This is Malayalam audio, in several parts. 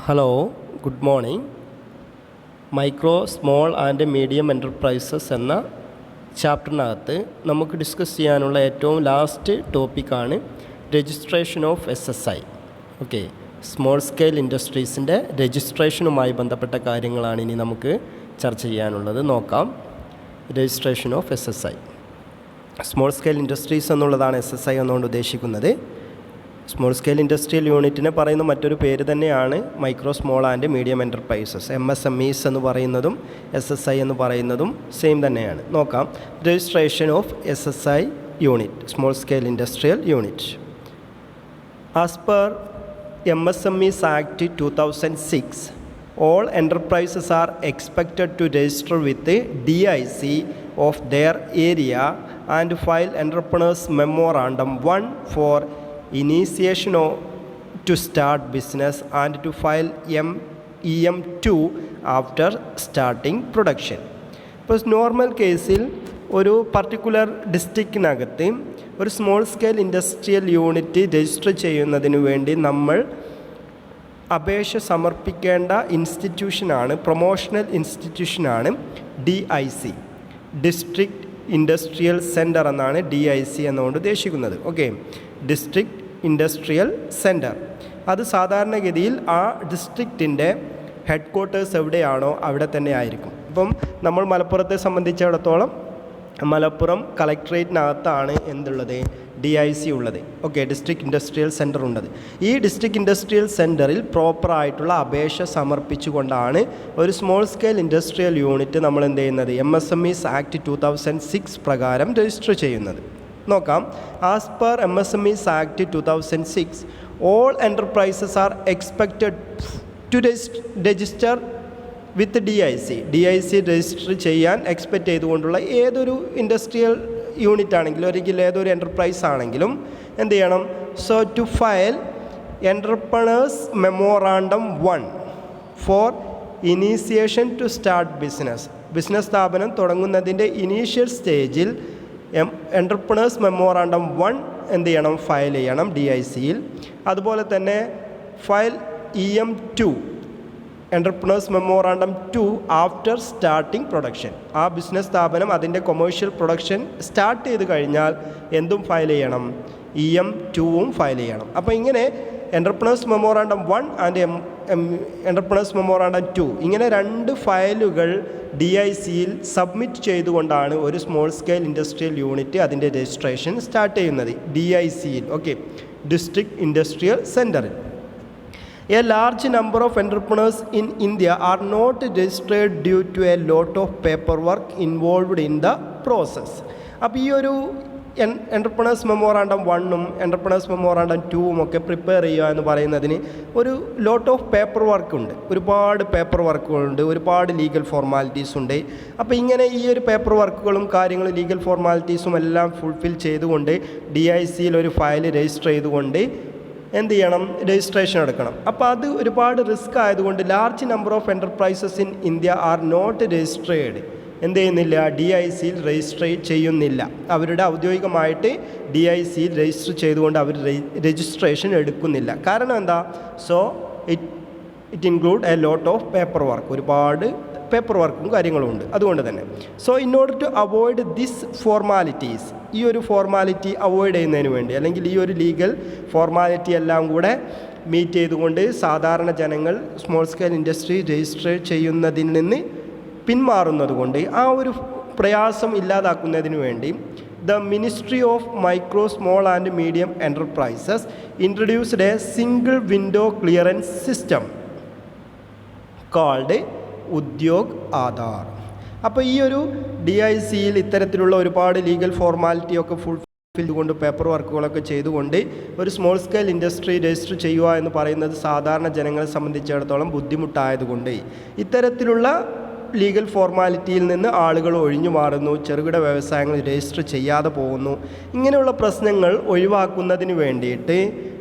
Hello, good morning. Micro, small and medium enterprises എന്ന ചാപ്റ്ററിനകത്ത് നമുക്ക് ഡിസ്കസ് ചെയ്യാനുള്ള ഏറ്റവും ലാസ്റ്റ് ടോപ്പിക്കാണ് registration of SSI. Okay, small scale ഇൻഡസ്ട്രീസിൻ്റെ രജിസ്ട്രേഷനുമായി ബന്ധപ്പെട്ട കാര്യങ്ങളാണ് ഇനി നമുക്ക് ചർച്ച ചെയ്യാനുള്ളത്. നോക്കാം. Registration of SSI. Small scale industries എന്നുള്ളതാണ് SSI എന്നുകൊണ്ട് ഉദ്ദേശിക്കുന്നത്. സ്മോൾ സ്കെയിൽ ഇൻഡസ്ട്രിയൽ യൂണിറ്റിനെ പറയുന്ന മറ്റൊരു പേര് തന്നെയാണ് micro, small and medium enterprises. MSMEs എന്ന് പറയുന്നതും SSI എന്ന് പറയുന്നതും സെയിം തന്നെയാണ്. നോക്കാം. Registration of SSI unit, small scale industrial unit. As per MSMEs Act 2006, all enterprises are expected to register with the DIC of their area and file Entrepreneurs Memorandum 1 for initiation to start business and to file EM2 after starting production. ഇപ്പോൾ നോർമൽ കേസിൽ ഒരു പർട്ടിക്കുലർ ഡിസ്ട്രിക്റ്റിനകത്ത് ഒരു small scale industrial unit register ചെയ്യുന്നതിന് വേണ്ടി നമ്മൾ അപേക്ഷ സമർപ്പിക്കേണ്ട ഇൻസ്റ്റിറ്റ്യൂഷനാണ്, പ്രൊമോഷണൽ ഇൻസ്റ്റിറ്റ്യൂഷനാണ് DIC, ഡിസ്ട്രിക്റ്റ് ഇൻഡസ്ട്രിയൽ സെൻറ്റർ എന്നാണ് DIC എന്നുകൊണ്ട് ഉദ്ദേശിക്കുന്നത്. Okay, district industrial centre. അത് സാധാരണഗതിയിൽ ആ ഡിസ്ട്രിക്റ്റിൻ്റെ ഹെഡ് ക്വാർട്ടേഴ്സ് എവിടെയാണോ അവിടെ തന്നെ ആയിരിക്കും. ഇപ്പം നമ്മൾ മലപ്പുറത്തെ സംബന്ധിച്ചിടത്തോളം മലപ്പുറം കളക്ട്രേറ്റിനകത്താണ് എന്തുള്ളത്, DIC ഉള്ളത്. ഓക്കെ, ഡിസ്ട്രിക്ട് ഇൻഡസ്ട്രിയൽ സെൻറ്റർ ഉള്ളത്. ഈ ഡിസ്ട്രിക്ട് ഇൻഡസ്ട്രിയൽ സെൻറ്ററിൽ പ്രോപ്പറായിട്ടുള്ള അപേക്ഷ സമർപ്പിച്ചുകൊണ്ടാണ് ഒരു സ്മോൾ സ്കെയിൽ ഇൻഡസ്ട്രിയൽ യൂണിറ്റ് നമ്മൾ എന്ത് ചെയ്യുന്നത്, MSMEs Act 2006 പ്രകാരം രജിസ്റ്റർ ചെയ്യുന്നത്. നോക്കാം. As per MSMEs Act 2006, all enterprises are expected to register with DIC. DIC register ചെയ്യാൻ എക്സ്പെക്റ്റ് ചെയ്തുകൊണ്ടുള്ള ഏതൊരു ഇൻഡസ്ട്രിയൽ യൂണിറ്റ് ആണെങ്കിലും അല്ലെങ്കിൽ ഏതൊരു എൻ്റർപ്രൈസ് ആണെങ്കിലും എന്ത് ചെയ്യണം, so to file Entrepreneurs Memorandum 1 for initiation to start business. Business സ്ഥാപനം തുടങ്ങുന്നതിൻ്റെ ഇനീഷ്യൽ സ്റ്റേജിൽ Entrepreneurs Memorandum 1 എന്ത് ചെയ്യണം, ഫയൽ ചെയ്യണം DICയിൽ. അതുപോലെ തന്നെ file EM2, Entrepreneurs Memorandum 2 after starting production. ആ ബിസിനസ് സ്ഥാപനം അതിൻ്റെ കൊമേഴ്ഷ്യൽ പ്രൊഡക്ഷൻ സ്റ്റാർട്ട് ചെയ്ത് കഴിഞ്ഞാൽ എന്തും ഫയൽ ചെയ്യണം, EM2ഉം ഫയൽ ചെയ്യണം. അപ്പോൾ ഇങ്ങനെ Entrepreneurs Memorandum 1 and Entrepreneurs Memorandum 2 ഇങ്ങനെ രണ്ട് ഫയലുകൾ DICയിൽ സബ്മിറ്റ് ചെയ്തുകൊണ്ടാണ് ഒരു സ്മോൾ സ്കെയിൽ ഇൻഡസ്ട്രിയൽ യൂണിറ്റ് അതിൻ്റെ രജിസ്ട്രേഷൻ സ്റ്റാർട്ട് ചെയ്യുന്നത് DICയിൽ. ഓക്കെ, ഡിസ്ട്രിക്ട് ഇൻഡസ്ട്രിയൽ സെൻറ്ററിൽ. A large number of entrepreneurs in India are not registered due to a lot of paperwork involved in the process. അപ്പോൾ ഈ ഒരു Entrepreneurs Memorandum 1ഉം Entrepreneurs Memorandum 2ഉം ഒക്കെ പ്രിപ്പയർ ചെയ്യുക എന്ന് പറയുന്നതിന് ഒരു ലോട്ട് ഓഫ് പേപ്പർ വർക്ക് ഉണ്ട്, ഒരുപാട് പേപ്പർ വർക്കുകളുണ്ട്, ഒരുപാട് ലീഗൽ ഫോർമാലിറ്റീസ് ഉണ്ട്. അപ്പോൾ ഇങ്ങനെ ഈ ഒരു പേപ്പർ വർക്കുകളും കാര്യങ്ങളും ലീഗൽ ഫോർമാലിറ്റീസും എല്ലാം ഫുൾഫിൽ ചെയ്തുകൊണ്ട് DICയിൽ ഒരു ഫയൽ രജിസ്റ്റർ ചെയ്തുകൊണ്ട് എന്ത് ചെയ്യണം, രജിസ്ട്രേഷൻ എടുക്കണം. അപ്പോൾ അത് ഒരുപാട് റിസ്ക് ആയതുകൊണ്ട് large number of enterprises in India are not registered. എന്ത് ചെയ്യുന്നില്ല, DICയിൽ രജിസ്റ്റർ ചെയ്യുന്നില്ല. അവരുടെ ഔദ്യോഗികമായിട്ട് DICയിൽ രജിസ്റ്റർ ചെയ്തുകൊണ്ട് അവർ രജിസ്ട്രേഷൻ എടുക്കുന്നില്ല. കാരണം എന്താ, so it include a lot of paper work, ഒരുപാട് പേപ്പർ വർക്കും കാര്യങ്ങളും ഉണ്ട്. അതുകൊണ്ട് തന്നെ so in order to avoid this formalities, ഈ ഒരു ഫോർമാലിറ്റി അവോയ്ഡ് ചെയ്യുന്നതിന് വേണ്ടി അല്ലെങ്കിൽ ഈ ഒരു ലീഗൽ ഫോർമാലിറ്റി എല്ലാം കൂടെ മീറ്റ് ചെയ്തുകൊണ്ട് സാധാരണ ജനങ്ങൾ സ്മോൾ സ്കെയിൽ ഇൻഡസ്ട്രി രജിസ്റ്റർ ചെയ്യുന്നതിൽ നിന്ന് പിന്മാറുന്നത് കൊണ്ട് ആ ഒരു പ്രയാസം ഇല്ലാതാക്കുന്നതിന് വേണ്ടി the ministry of micro, small and medium enterprises introduced a single window clearance system called Udyog Aadhaar. അപ്പോൾ ഈ ഒരു DICയിൽ ഇത്തരത്തിലുള്ള ഒരുപാട് ലീഗൽ ഫോർമാലിറ്റിയൊക്കെ ഫുൾഫിൽ കൊണ്ട് പേപ്പർ വർക്കുകളൊക്കെ ചെയ്തുകൊണ്ട് ഒരു സ്മോൾ സ്കെയിൽ ഇൻഡസ്ട്രി രജിസ്റ്റർ ചെയ്യുക എന്ന് പറയുന്നത് സാധാരണ ജനങ്ങളെ സംബന്ധിച്ചിടത്തോളം ബുദ്ധിമുട്ടായതുകൊണ്ട് ഇത്തരത്തിലുള്ള ലീഗൽ ഫോർമാലിറ്റിയിൽ നിന്ന് ആളുകൾ ഒഴിഞ്ഞു മാറുന്നു, ചെറുകിട വ്യവസായങ്ങൾ രജിസ്റ്റർ ചെയ്യാതെ പോകുന്നു. ഇങ്ങനെയുള്ള പ്രശ്നങ്ങൾ ഒഴിവാക്കുന്നതിന് വേണ്ടിയിട്ട്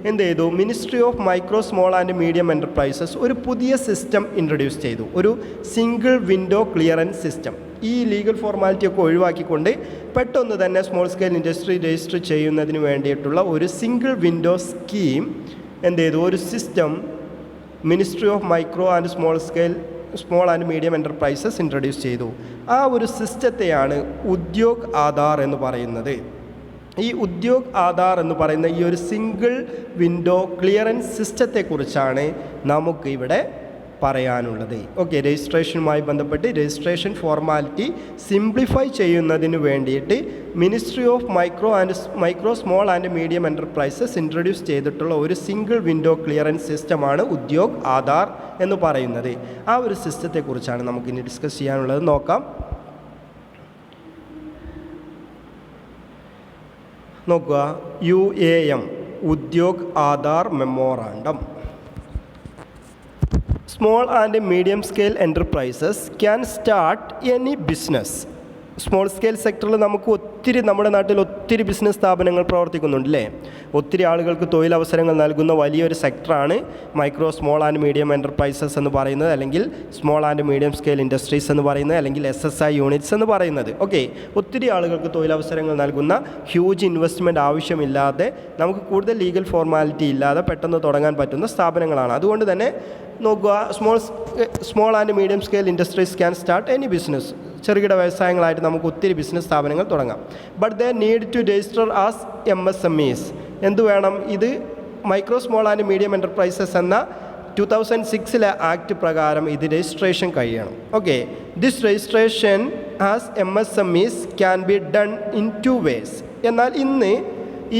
എന്ത് ചെയ്തു, ministry of micro, small and medium enterprises ഒരു പുതിയ സിസ്റ്റം ഇൻട്രൊഡ്യൂസ് ചെയ്തു, ഒരു സിംഗിൾ വിൻഡോ ക്ലിയറൻസ് സിസ്റ്റം. ഈ ലീഗൽ ഫോർമാലിറ്റിയൊക്കെ ഒഴിവാക്കിക്കൊണ്ട് പെട്ടെന്ന് തന്നെ സ്മോൾ സ്കെയിൽ ഇൻഡസ്ട്രി രജിസ്റ്റർ ചെയ്യുന്നതിന് വേണ്ടിയിട്ടുള്ള ഒരു സിംഗിൾ വിൻഡോ സ്കീം എന്ത് ചെയ്തു, ഒരു system ministry of micro and small and medium enterprises introduce ചെയ്തു. ആ ഒരു സിസ്റ്റത്തെയാണ് ഉദ്യോഗ് ആധാർ എന്ന് പറയുന്നത്. ഈ ഉദ്യോഗ് ആധാർ എന്ന് പറയുന്ന ഈ ഒരു സിംഗിൾ വിൻഡോ ക്ലിയറൻസ് സിസ്റ്റത്തെക്കുറിച്ചാണ് നമുക്ക് ഇവിടെ പറയാനുള്ളത്. ഓക്കെ, രജിസ്ട്രേഷനുമായി ബന്ധപ്പെട്ട് രജിസ്ട്രേഷൻ ഫോർമാലിറ്റി സിംപ്ലിഫൈ ചെയ്യുന്നതിന് വേണ്ടിയിട്ട് ministry of micro small and medium enterprises introduce ചെയ്തിട്ടുള്ള ഒരു സിംഗിൾ വിൻഡോ ക്ലിയറൻസ് സിസ്റ്റമാണ് ഉദ്യോഗ് ആധാർ എന്ന് പറയുന്നത്. ആ ഒരു സിസ്റ്റത്തെക്കുറിച്ചാണ് നമുക്കിനി ഡിസ്കസ് ചെയ്യാനുള്ളത്. നോക്കാം. നോക്കുക, UAM Udyog Aadhaar memorandum. Small and medium scale enterprises can start any business. Small scale സെക്ടറിൽ നമ്മുടെ നാട്ടിൽ ഒത്തിരി ബിസിനസ് സ്ഥാപനങ്ങൾ പ്രവർത്തിക്കുന്നുണ്ട് അല്ലേ? ഒത്തിരി ആളുകൾക്ക് തൊഴിലവസരങ്ങൾ നൽകുന്ന വലിയൊരു സെക്ടറാണ് micro small and medium enterprises എന്ന് പറയുന്നത്, അല്ലെങ്കിൽ small and medium scale industries എന്ന് പറയുന്നത്, അല്ലെങ്കിൽ SSI യൂണിറ്റ്സ് എന്ന് പറയുന്നത്. ഓക്കെ, ഒത്തിരി ആളുകൾക്ക് തൊഴിലവസരങ്ങൾ നൽകുന്ന, ഹ്യൂജ് ഇൻവെസ്റ്റ്മെൻറ്റ് ആവശ്യമില്ലാതെ, നമുക്ക് കൂടുതൽ ലീഗൽ ഫോർമാലിറ്റി ഇല്ലാതെ പെട്ടെന്ന് തുടങ്ങാൻ പറ്റുന്ന സ്ഥാപനങ്ങളാണ്. അതുകൊണ്ട് തന്നെ നോക്കുക, small and medium scale industries can start any business. ചെറുകിട വ്യവസായങ്ങളായിട്ട് നമുക്ക് ഒത്തിരി ബിസിനസ് സ്ഥാപനങ്ങൾ തുടങ്ങാം. But they need to register as MSMEs. എന്ത് വേണം? ഇത് micro small and medium enterprises എന്ന 2006 ആക്ട് പ്രകാരം ഇത് രജിസ്ട്രേഷൻ കഴിയണം. Okay, this registration as MSMEs can be done in 2 ways. എന്നാൽ ഇന്ന്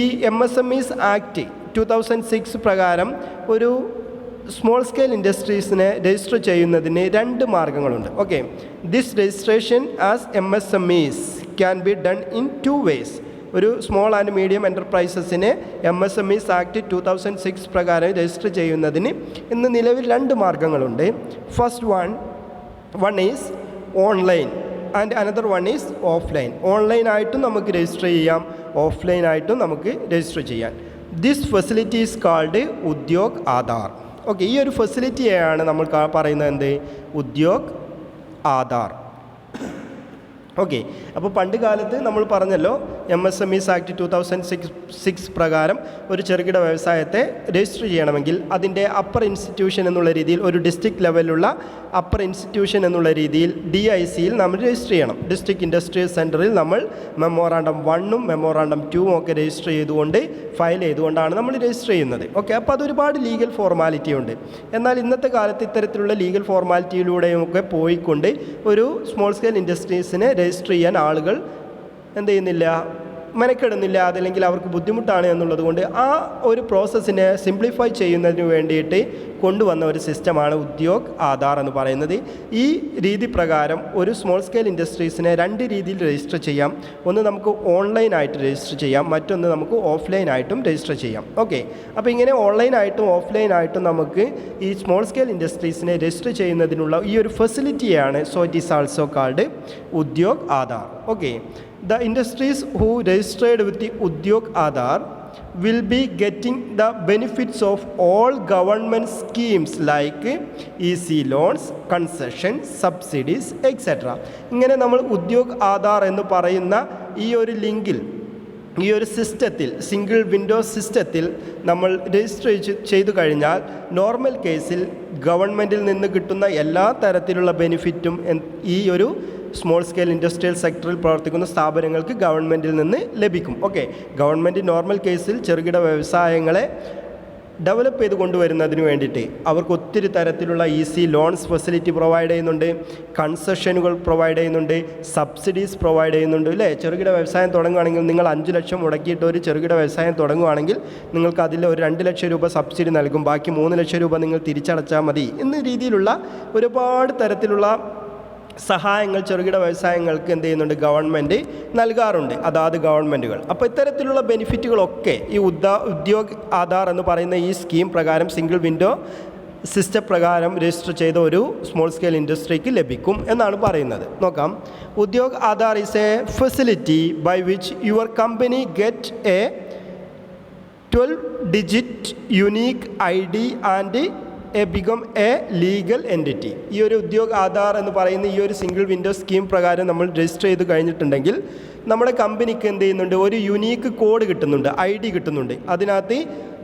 ഈ MSMEs ആക്ട് 2006 പ്രകാരം ഒരു സ്മോൾ സ്കെയിൽ ഇൻഡസ്ട്രീസിനെ രജിസ്റ്റർ ചെയ്യുന്നതിന് 2 മാർഗ്ഗങ്ങളുണ്ട്. Okay, this registration as MSMEs can be done in 2 ways. ഒരു സ്മോൾ ആൻഡ് മീഡിയം എൻ്റർപ്രൈസസിനെ MSMEs ആക്ട് 2006 പ്രകാരം രജിസ്റ്റർ ചെയ്യുന്നതിന് ഇന്ന് നിലവിൽ 2 മാർഗ്ഗങ്ങളുണ്ട്. First one is online and another one is offline. ഓൺലൈനായിട്ടും നമുക്ക് രജിസ്റ്റർ ചെയ്യാം, ഓഫ്ലൈനായിട്ടും നമുക്ക് രജിസ്റ്റർ ചെയ്യാം. This facility is called Udyog Aadhaar. Okay, ഈ ഒരു ഫെസിലിറ്റിയെയാണ് നമ്മൾ പറയുന്നത് എന്ത്? ഉദ്യോഗ് ആധാർ. ഓക്കെ, അപ്പോൾ പണ്ട് കാലത്ത് നമ്മൾ പറഞ്ഞല്ലോ MSMEs ആക്ട് 2006 പ്രകാരം ഒരു ചെറുകിട വ്യവസായത്തെ രജിസ്റ്റർ ചെയ്യണമെങ്കിൽ അതിൻ്റെ അപ്പർ ഇൻസ്റ്റിറ്റ്യൂഷൻ എന്നുള്ള രീതിയിൽ, ഒരു ഡിസ്ട്രിക്ട് ലെവലിലുള്ള അപ്പർ ഇൻസ്റ്റിറ്റ്യൂഷൻ എന്നുള്ള രീതിയിൽ DICയിൽ നമ്മൾ രജിസ്റ്റർ ചെയ്യണം. ഡിസ്ട്രിക്ട് ഇൻഡസ്ട്രിയൽ സെൻറ്ററിൽ നമ്മൾ മെമ്മോറാണ്ടം 1ഉം മെമ്മോറാണ്ടം 2ഉം ഒക്കെ രജിസ്റ്റർ ചെയ്തുകൊണ്ട് ഫയൽ ചെയ്തുകൊണ്ടാണ് നമ്മൾ രജിസ്റ്റർ ചെയ്യുന്നത്. ഓക്കെ, അപ്പോൾ അതൊരുപാട് ലീഗൽ ഫോർമാലിറ്റി ഉണ്ട്. എന്നാൽ ഇന്നത്തെ കാലത്ത് ഇത്തരത്തിലുള്ള ലീഗൽ ഫോർമാലിറ്റിയിലൂടെയൊക്കെ പോയിക്കൊണ്ട് ഒരു സ്മോൾ സ്കെയിൽ ഇൻഡസ്ട്രീസിനെ രജിസ്റ്റർ ചെയ്യാൻ ആളുകൾ എന്ത് ചെയ്യുന്നില്ല, മെനക്കെടുന്നില്ല. അതല്ലെങ്കിൽ അവർക്ക് ബുദ്ധിമുട്ടാണ് എന്നുള്ളത് കൊണ്ട് ആ ഒരു പ്രോസസ്സിനെ സിംപ്ലിഫൈ ചെയ്യുന്നതിന് വേണ്ടിയിട്ട് കൊണ്ടുവന്ന ഒരു സിസ്റ്റമാണ് ഉദ്യോഗ് ആധാർ എന്ന് പറയുന്നത്. ഈ രീതി പ്രകാരം ഒരു സ്മോൾ സ്കെയിൽ ഇൻഡസ്ട്രീസിനെ 2 രീതിയിൽ രജിസ്റ്റർ ചെയ്യാം. ഒന്ന് നമുക്ക് ഓൺലൈനായിട്ട് രജിസ്റ്റർ ചെയ്യാം, മറ്റൊന്ന് നമുക്ക് ഓഫ്ലൈനായിട്ടും രജിസ്റ്റർ ചെയ്യാം. ഓക്കെ, അപ്പോൾ ഇങ്ങനെ ഓൺലൈനായിട്ടും ഓഫ്ലൈനായിട്ടും നമുക്ക് ഈ സ്മോൾ സ്കെയിൽ ഇൻഡസ്ട്രീസിനെ രജിസ്റ്റർ ചെയ്യുന്നതിനുള്ള ഈ ഒരു ഫെസിലിറ്റിയാണ്. So it is also called Udyog Aadhaar. Okay, the industries who registered with the Udyog Aadhar will be getting the benefits of all government schemes like easy loans, concessions, subsidies, etc. ഇങ്ങനെ നമ്മൾ ഉദ്യോഗ് ആധാർ എന്ന് പറയുന്ന ഈ ഒരു ലിങ്കിൽ, ഈ ഒരു സിസ്റ്റത്തിൽ, സിംഗിൾ വിൻഡോ സിസ്റ്റത്തിൽ നമ്മൾ രജിസ്റ്റർ ചെയ്തു കഴിഞ്ഞാൽ നോർമൽ കേസിൽ ഗവൺമെൻറ്റിൽ നിന്ന് കിട്ടുന്ന എല്ലാ തരത്തിലുള്ള ബെനിഫിറ്റും ഈ ഒരു സ്മോൾ സ്കെയിൽ ഇൻഡസ്ട്രിയൽ സെക്ടറിൽ പ്രവർത്തിക്കുന്ന സ്ഥാപനങ്ങൾക്ക് ഗവൺമെൻറ്റിൽ നിന്ന് ലഭിക്കും. ഓക്കെ, ഗവൺമെൻറ് നോർമൽ കേസിൽ ചെറുകിട വ്യവസായങ്ങളെ ഡെവലപ്പ് ചെയ്ത് കൊണ്ടുവരുന്നതിന് വേണ്ടിയിട്ട് അവർക്ക് ഒത്തിരി തരത്തിലുള്ള ഈസി ലോൺസ് ഫെസിലിറ്റി പ്രൊവൈഡ് ചെയ്യുന്നുണ്ട്, കൺസെഷനുകൾ പ്രൊവൈഡ് ചെയ്യുന്നുണ്ട്, സബ്സിഡീസ് പ്രൊവൈഡ് ചെയ്യുന്നുണ്ട് അല്ലേ? ചെറുകിട വ്യവസായം തുടങ്ങുകയാണെങ്കിൽ നിങ്ങൾ 5 ലക്ഷം മുടക്കിയിട്ട് ഒരു ചെറുകിട വ്യവസായം തുടങ്ങുകയാണെങ്കിൽ നിങ്ങൾക്ക് അതിൽ ഒരു 2 ലക്ഷം രൂപ സബ്സിഡി നൽകും, ബാക്കി 3 ലക്ഷം രൂപ നിങ്ങൾ തിരിച്ചടച്ചാൽ മതി എന്ന രീതിയിലുള്ള ഒരുപാട് തരത്തിലുള്ള സഹായങ്ങൾ ചെറുകിട വ്യവസായങ്ങൾക്ക് എന്ത് ചെയ്യുന്നുണ്ട്? ഗവൺമെൻറ് നൽകാറുണ്ട്, അതാത് ഗവൺമെൻറ്റുകൾ. അപ്പോൾ ഇത്തരത്തിലുള്ള ബെനിഫിറ്റുകളൊക്കെ ഈ ഉദ്യോഗ് ആധാർ എന്ന് പറയുന്ന ഈ സ്കീം പ്രകാരം, സിംഗിൾ വിൻഡോ സിസ്റ്റം പ്രകാരം രജിസ്റ്റർ ചെയ്ത ഒരു സ്മോൾ സ്കെയിൽ ഇൻഡസ്ട്രിക്ക് ലഭിക്കും എന്നാണ് പറയുന്നത്. നോക്കാം. Udyog Aadhaar is a facility by which your company get a 12-digit unique ID and become a legal entity. ഈ ഒരു ഉദ്യോഗ് ആധാർ എന്ന് പറയുന്ന ഈ ഒരു സിംഗിൾ വിൻഡോ സ്കീം പ്രകാരം നമ്മൾ രജിസ്റ്റർ ചെയ്ത് കഴിഞ്ഞിട്ടുണ്ടെങ്കിൽ നമ്മുടെ കമ്പനിക്ക് എന്ത് ചെയ്യുന്നുണ്ട്? ഒരു യുണീക്ക് കോഡ് കിട്ടുന്നുണ്ട്, ID കിട്ടുന്നുണ്ട്. അതിനകത്ത്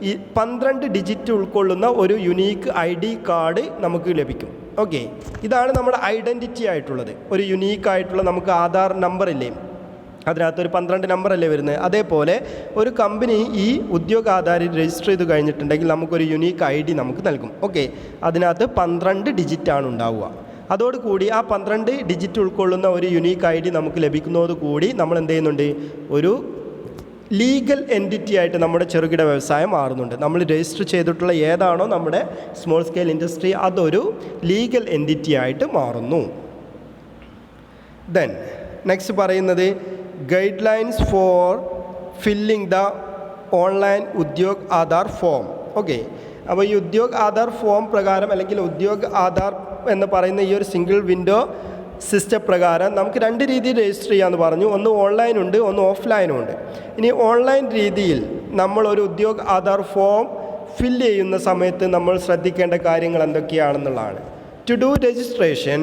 ഈ 12 ഡിജിറ്റ് ഉൾക്കൊള്ളുന്ന ഒരു യുണീക്ക് ID കാർഡ് നമുക്ക് ലഭിക്കും. ഓക്കെ, ഇതാണ് നമ്മുടെ ഐഡൻറ്റിറ്റി ആയിട്ടുള്ളത്. ഒരു യുണീക്കായിട്ടുള്ള നമുക്ക് ആധാർ നമ്പർ ഇല്ലേ, അതിനകത്തൊരു 12 നമ്പറല്ലേ വരുന്നത്. അതേപോലെ ഒരു കമ്പനി ഈ ഉദ്യോഗ ആധാറിൽ രജിസ്റ്റർ ചെയ്ത് കഴിഞ്ഞിട്ടുണ്ടെങ്കിൽ നമുക്കൊരു യുണീക്ക് ID നമുക്ക് നൽകും. ഓക്കെ, അതിനകത്ത് 12 ഡിജിറ്റാണ് ഉണ്ടാവുക. അതോടുകൂടി ആ 12 ഡിജിറ്റ് ഉൾക്കൊള്ളുന്ന ഒരു യുണീക്ക് ID നമുക്ക് ലഭിക്കുന്നതോടുകൂടി നമ്മൾ എന്ത് ചെയ്യുന്നുണ്ട്, ഒരു ലീഗൽ എൻറ്റിറ്റി ആയിട്ട് നമ്മുടെ ചെറുകിട വ്യവസായം മാറുന്നുണ്ട്. നമ്മൾ രജിസ്റ്റർ ചെയ്തിട്ടുള്ള ഏതാണോ നമ്മുടെ സ്മോൾ സ്കെയിൽ ഇൻഡസ്ട്രി, അതൊരു ലീഗൽ എൻറ്റിറ്റി ആയിട്ട് മാറുന്നു. ദെൻ നെക്സ്റ്റ് പറയുന്നത് guidelines for filling the online Udyog Aadhaar form. Okay, അപ്പോൾ ഈ ഉദ്യോഗ് ആധാർ ഫോം പ്രകാരം അല്ലെങ്കിൽ ഉദ്യോഗ് ആധാർ എന്ന് പറയുന്ന ഈ ഒരു സിംഗിൾ വിൻഡോ സിസ്റ്റം പ്രകാരം നമുക്ക് 2 രീതിയിൽ രജിസ്റ്റർ ചെയ്യാമെന്ന് പറഞ്ഞു. ഒന്ന് ഓൺലൈനുണ്ട്, ഒന്ന് ഓഫ്ലൈനും ഉണ്ട്. ഇനി ഓൺലൈൻ രീതിയിൽ നമ്മളൊരു ഉദ്യോഗ് ആധാർ ഫോം ഫില്ല് ചെയ്യുന്ന സമയത്ത് നമ്മൾ ശ്രദ്ധിക്കേണ്ട കാര്യങ്ങൾ എന്തൊക്കെയാണെന്നുള്ളതാണ്. To do registration,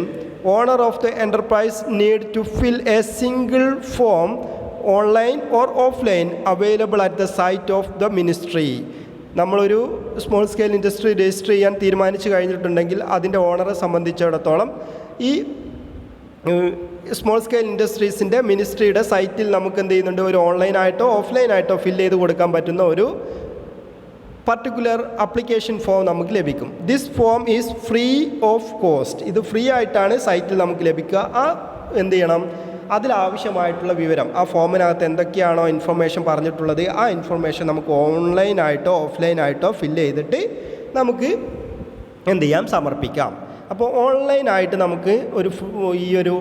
owner of the enterprise need to fill a single form online or offline available at the site of the ministry. നമ്മളൊരു സ്മോൾ സ്കെയിൽ ഇൻഡസ്ട്രി രജിസ്റ്റർ ചെയ്യാൻ തീരുമാനിച്ചു കഴിഞ്ഞിട്ടുണ്ടെങ്കിൽ അതിൻ്റെ ഓണറെ സംബന്ധിച്ചിടത്തോളം ഈ സ്മോൾ സ്കെയിൽ ഇൻഡസ്ട്രീസിൻ്റെ മിനിസ്ട്രിയുടെ സൈറ്റിൽ നമുക്ക് എന്ത് ചെയ്യുന്നുണ്ട്, ഒരു ഓൺലൈനായിട്ടോ ഓഫ്ലൈനായിട്ടോ ഫില്ല് ചെയ്ത് കൊടുക്കാൻ പറ്റുന്ന ഒരു പർട്ടിക്കുലർ ആപ്ലിക്കേഷൻ ഫോം നമുക്ക് ലഭിക്കും. This form is free of cost. ഇത് ഫ്രീ ആയിട്ടാണ് സൈറ്റിൽ നമുക്ക് ലഭിക്കുക. എന്ത് ചെയ്യണം, അതിലാവശ്യമായിട്ടുള്ള വിവരം, ആ ഫോമിനകത്ത് എന്തൊക്കെയാണോ ഇൻഫർമേഷൻ പറഞ്ഞിട്ടുള്ളത്, ആ ഇൻഫർമേഷൻ നമുക്ക് ഓൺലൈനായിട്ടോ ഓഫ്ലൈനായിട്ടോ ഫില്ല് ചെയ്തിട്ട് നമുക്ക് എന്ത് ചെയ്യാം, സമർപ്പിക്കാം. അപ്പോൾ ഓൺലൈനായിട്ട് നമുക്ക് ഈ ഒരു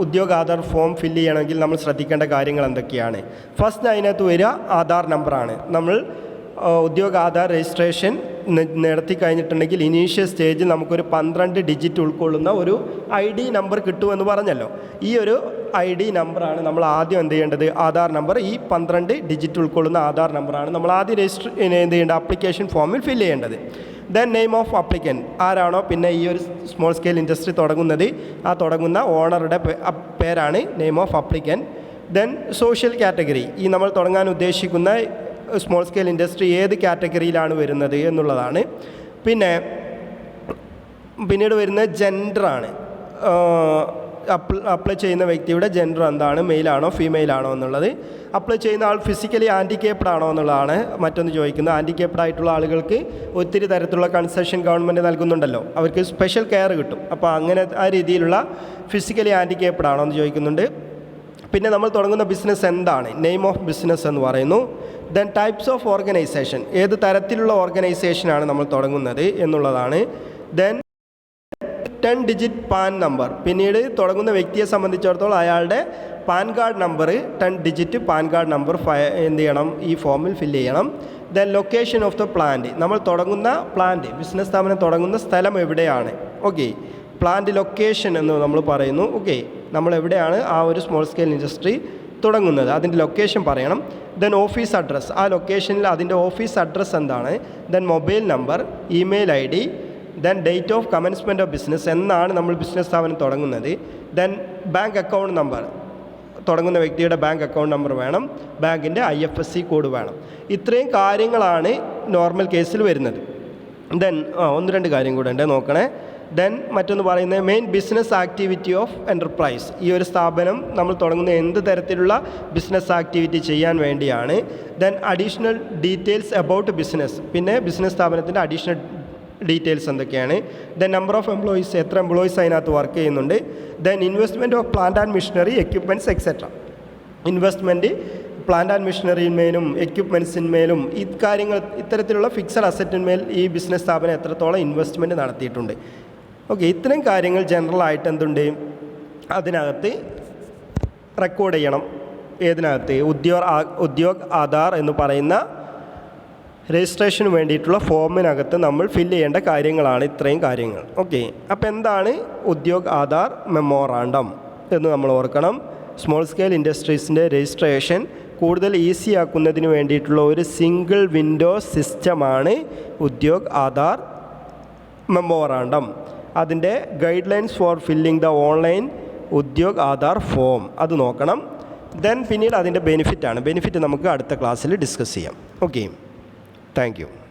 ഉദ്യോഗ ആധാർ ഫോം ഫില്ല് ചെയ്യണമെങ്കിൽ നമ്മൾ ശ്രദ്ധിക്കേണ്ട കാര്യങ്ങൾ എന്തൊക്കെയാണ്. ഫസ്റ്റ് അതിനകത്ത് വരിക ആധാർ നമ്പറാണ്. നമ്മൾ ഉദ്യോഗ ആധാർ രജിസ്ട്രേഷൻ നടത്തി കഴിഞ്ഞിട്ടുണ്ടെങ്കിൽ ഇനീഷ്യൽ സ്റ്റേജിൽ നമുക്കൊരു 12 ഡിജിറ്റ് ഉൾക്കൊള്ളുന്ന ഒരു ID നമ്പർ കിട്ടുമെന്ന് പറഞ്ഞല്ലോ. ഈ ഒരു ID നമ്പറാണ് നമ്മൾ ആദ്യം എന്ത് ചെയ്യേണ്ടത്, ആധാർ നമ്പർ. ഈ 12 ഡിജിറ്റ് ഉൾക്കൊള്ളുന്ന ആധാർ നമ്പറാണ് നമ്മൾ ആദ്യം രജിസ്റ്റർ എന്ത് ചെയ്യേണ്ടത്, ആപ്ലിക്കേഷൻ ഫോമിൽ ഫില്ല് ചെയ്യേണ്ടത്. ദെൻ നെയിം ഓഫ് അപ്ലിക്കൻറ്റ്, ആരാണോ പിന്നെ ഈ ഒരു സ്മോൾ സ്കെയിൽ ഇൻഡസ്ട്രി തുടങ്ങുന്നത്, ആ തുടങ്ങുന്ന ഓണറുടെ പേരാണ് name of applicant. Then social category, ഈ നമ്മൾ തുടങ്ങാൻ ഉദ്ദേശിക്കുന്ന സ്മോൾ സ്കെയിൽ ഇൻഡസ്ട്രി ഏത് കാറ്റഗറിയിലാണ് വരുന്നത് എന്നുള്ളതാണ്. പിന്നീട് വരുന്ന ജെൻഡറാണ്, അപ്ലൈ ചെയ്യുന്ന വ്യക്തിയുടെ ജെൻഡർ എന്താണ്, മെയിലാണോ ഫീമെയിലാണോ എന്നുള്ളത്. അപ്ലൈ ചെയ്യുന്ന ആൾ ഫിസിക്കലി ഹാൻഡിക്കേപ്ഡ് ആണോ എന്നുള്ളതാണ് മറ്റൊന്ന് ചോദിക്കുന്നത്. ഹാൻഡിക്കേപ്ഡ് ആയിട്ടുള്ള ആളുകൾക്ക് ഒത്തിരി തരത്തിലുള്ള കൺസെഷൻ ഗവൺമെൻറ് നൽകുന്നുണ്ടല്ലോ, അവർക്ക് സ്പെഷ്യൽ കെയർ കിട്ടും. അപ്പോൾ അങ്ങനെ ആ രീതിയിലുള്ള ഫിസിക്കലി ഹാൻഡിക്കേപ്ഡ് ആണോ എന്ന് ചോദിക്കുന്നുണ്ട്. പിന്നെ നമ്മൾ തുടങ്ങുന്ന ബിസിനസ് എന്താണ്, നെയിം ഓഫ് ബിസിനസ് എന്ന് പറയുന്നു. ദെൻ ടൈപ്സ് ഓഫ് ഓർഗനൈസേഷൻ, ഏത് തരത്തിലുള്ള ഓർഗനൈസേഷനാണ് നമ്മൾ തുടങ്ങുന്നത് എന്നുള്ളതാണ്. ദെൻ 10 ഡിജിറ്റ് പാൻ നമ്പർ, പിന്നീട് തുടങ്ങുന്ന വ്യക്തിയെ സംബന്ധിച്ചിടത്തോളം അയാളുടെ pan card number 10 digit pan card number എന്ത് ചെയ്യണം, ഈ ഫോമിൽ ഫില്ല് ചെയ്യണം. Then location of the plant, നമ്മൾ തുടങ്ങുന്ന പ്ലാന്റ്, ബിസിനസ് സ്ഥാപനം തുടങ്ങുന്ന സ്ഥലം എവിടെയാണ്. ഓക്കെ, പ്ലാന്റ് ലൊക്കേഷൻ എന്ന് നമ്മൾ പറയുന്നു. ഓക്കെ, നമ്മൾ എവിടെയാണ് ആ ഒരു സ്മോൾ സ്കെയിൽ ഇൻഡസ്ട്രി തുടങ്ങുന്നത്, അതിൻ്റെ ലൊക്കേഷൻ പറയണം. ദെൻ ഓഫീസ് അഡ്രസ്സ്, ആ ലൊക്കേഷനിൽ അതിൻ്റെ ഓഫീസ് അഡ്രസ്സ് എന്താണ്. Then mobile number, email ID. Then date of commencement of business, എന്നാണ് നമ്മൾ ബിസിനസ് സ്ഥാപനം തുടങ്ങുന്നത്. ദെൻ ബാങ്ക് അക്കൗണ്ട് നമ്പർ, തുടങ്ങുന്ന വ്യക്തിയുടെ ബാങ്ക് അക്കൗണ്ട് നമ്പർ വേണം. ബാങ്കിൻ്റെ IFSC കോഡ് വേണം. ഇത്രയും കാര്യങ്ങളാണ് നോർമൽ കേസിൽ വരുന്നത്. ദെൻ 1-2 കാര്യം കൂടെ ഉണ്ട്, നോക്കണേ. ദെൻ മറ്റൊന്ന് പറയുന്നത് main business activity of enterprise, ഈ ഒരു സ്ഥാപനം നമ്മൾ തുടങ്ങുന്ന എന്ത് തരത്തിലുള്ള ബിസിനസ് ആക്ടിവിറ്റി ചെയ്യാൻ വേണ്ടിയാണ്. Then additional details about business, പിന്നെ ബിസിനസ് സ്ഥാപനത്തിൻ്റെ അഡീഷണൽ ഡീറ്റെയിൽസ് എന്തൊക്കെയാണ്. ദെൻ നമ്പർ ഓഫ് എംപ്ലോയീസ്, എത്ര എംപ്ലോയീസ് അതിനകത്ത് വർക്ക് ചെയ്യുന്നുണ്ട്. Then investment of plant and machinery, equipments etcetera. Investment plant and മെഷീനറിന്മേലും എക്യുപ്മെൻറ്റ്സിന്മേലും കാര്യങ്ങൾ, ഇത്തരത്തിലുള്ള ഫിക്സഡ് അസറ്റിന്മേൽ ഈ ബിസിനസ് സ്ഥാപനം എത്രത്തോളം ഇൻവെസ്റ്റ്മെൻറ്റ് നടത്തിയിട്ടുണ്ട്. ഓക്കെ, ഇത്രയും കാര്യങ്ങൾ ജനറലായിട്ട് എന്തുണ്ട് അതിനകത്ത് റെക്കോർഡ് ചെയ്യണം. ഏതിനകത്ത്, ഉദ്യോഗ് ആധാർ എന്ന് പറയുന്ന രജിസ്ട്രേഷന് വേണ്ടിയിട്ടുള്ള ഫോമിനകത്ത് നമ്മൾ ഫില്ല് ചെയ്യേണ്ട കാര്യങ്ങളാണ് ഇത്രയും കാര്യങ്ങൾ. ഓക്കെ, അപ്പോൾ എന്താണ് ഉദ്യോഗ് ആധാർ മെമ്മോറാണ്ടം എന്ന് നമ്മൾ ഓർക്കണം. സ്മോൾ സ്കെയിൽ ഇൻഡസ്ട്രീസിൻ്റെ രജിസ്ട്രേഷൻ കൂടുതൽ ഈസി ആക്കുന്നതിന് വേണ്ടിയിട്ടുള്ള ഒരു സിംഗിൾ വിൻഡോ സിസ്റ്റമാണ് ഉദ്യോഗ് ആധാർ മെമ്മോറാണ്ടം. അതിൻ്റെ guidelines for filling the online Udyog Aadhaar form, അത് നോക്കണം. ദെൻ പിന്നീട് അതിൻ്റെ ബെനിഫിറ്റ് നമുക്ക് അടുത്ത ക്ലാസ്സിൽ ഡിസ്കസ് ചെയ്യാം. ഓക്കെ. Thank you.